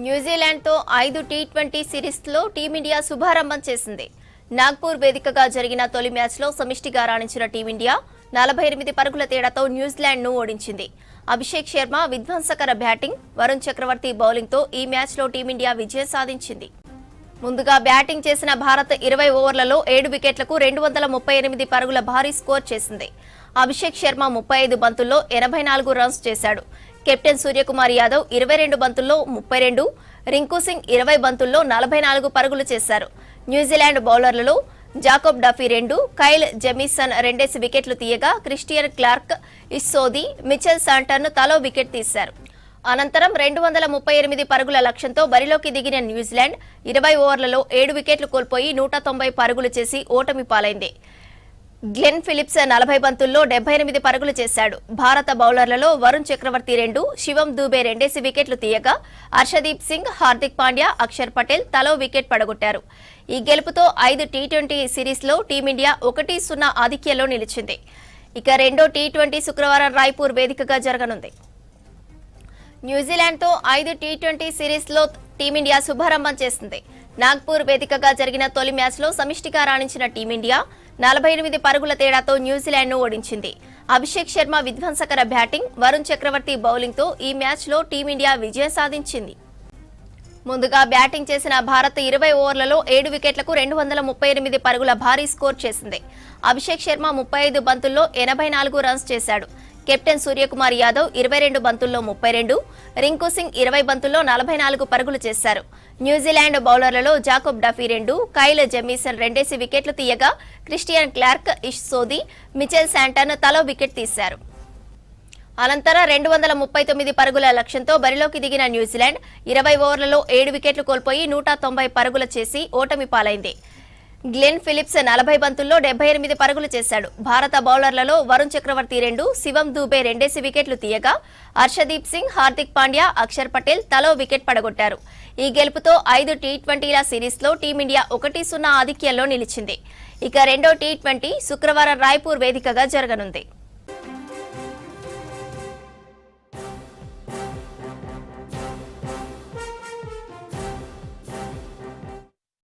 న్యూజిలాండ్తో 5 టీ20 సిరీస్లో టీమిండియా శుభారంభం చేసింది. నాగ్పూర్ వేదికగా జరిగిన తొలి మ్యాచ్లో సమిష్టిగా రాణించిన టీమిండియా 48 పరుగుల తేడాతో న్యూజిలాండ్ను ఓడించింది. అభిషేక్ శర్మ విధ్వంసకర బ్యాటింగ్, వరుణ్ చక్రవర్తి బౌలింగ్తో ఈ మ్యాచ్లో టీమిండియా విజయం సాధించింది. ముందుగా బ్యాటింగ్ చేసిన భారత్ 20 ఓవర్లలో 7 వికెట్లకు 238 పరుగుల భారీ స్కోర్ చేసింది. అభిషేక్ శర్మ 35 బంతుల్లో 84 రన్స్ చేశాడు. కెప్టెన్ సూర్యకుమార్ యాదవ్ 22 బంతుల్లో 32, రింకు సింగ్ 20 బంతుల్లో 44 పరుగులు చేశారు. న్యూజిలాండ్ బౌలర్లలో జాకోబ్ డఫీ 2, కైల్ జెమిసన్ 2 వికెట్లు తీయగా క్రిస్టియన్ క్లార్క్, ఇస్సోది, మిచెల్ శాంటర్న్ తలో వికెట్ తీశారు. అనంతరం 238 పరుగుల లక్ష్యంతో బరిలోకి దిగిన న్యూజిలాండ్ 20 ఓవర్లలో 7 వికెట్లు కోల్పోయి 190 పరుగులు చేసి ఓటమి పాలైంది. గ్లెన్ ఫిలిప్స్ 40 బంతుల్లో 78 పరుగులు చేశాడు. భారత బౌలర్లలో వరుణ్ చక్రవర్తి 2, శివం దూబే 2 వికెట్లు తీయగా హర్షదీప్ సింగ్, హార్దిక్ పాండ్యా, అక్షర్ పటేల్ తలో వికెట్ పడగొట్టారు. ఈ గెలుపుతో 5 టీ20 సిరీస్లో టీమిండియా 1-0 ఆధిక్యంలో నిలిచింది. ఇక రెండో టీ20 శుక్రవారం రాయ్పూర్ వేదికగా జరగనుంది. న్యూజిలాండ్తో 5 టీ20 సిరీస్లో టీమిండియా శుభారంభం చేసింది. నాగ్పూర్ వేదికగా జరిగిన తొలి మ్యాచ్లో సమిష్టిగా రాణించిన టీమిండియా 48 పరుగుల తేడాతో న్యూజిలాండ్ను ఓడించింది. అభిషేక్ శర్మ విధ్వంసకర బ్యాటింగ్, వరుణ్ చక్రవర్తి బౌలింగ్తో ఈ మ్యాచ్లో టీమిండియా విజయం సాధించింది. ముందుగా బ్యాటింగ్ చేసిన భారత్ 20 ఓవర్లలో 7 వికెట్లకు 238 పరుగుల భారీ స్కోర్ చేసింది. అభిషేక్ శర్మ 35 బంతుల్లో 84 రన్స్ చేశాడు. కెప్టెన్ సూర్యకుమార్ యాదవ్ 22 బంతుల్లో 32, రింకు సింగ్ 20 బంతుల్లో 44 పరుగులు చేశారు. న్యూజిలాండ్ బౌలర్లలో జాకోబ్ డఫీ 2, కైల్ జెమిసన్ 2 వికెట్లు తీయగా క్రిస్టియన్ క్లార్క్, ఇష్సోది, మిచెల్ శాంటర్న్ తలో వికెట్ తీశారు. అనంతరం 239 పరుగుల లక్ష్యంతో బరిలోకి దిగిన న్యూజిలాండ్ 20 ఓవర్లలో 7 వికెట్లు కోల్పోయి 190 పరుగులు చేసి ఓటమి పాలైంది. గ్లెన్ ఫిలిప్స్ 40 బంతుల్లో 78 పరుగులు చేశాడు. భారత బౌలర్లలో వరుణ్ చక్రవర్తి 2, శివం దూబే 2 వికెట్లు తీయగా హర్షదీప్ సింగ్, హార్దిక్ పాండ్యా, అక్షర్ పటేల్ తలో వికెట్ పడగొట్టారు. ఈ గెలుపుతో 5 టీ20ల సిరీస్లో టీమిండియా 1-0 ఆధిక్యంలో నిలిచింది. ఇక రెండో టీ20 శుక్రవారం రాయ్పూర్ వేదికగా జరగనుంది.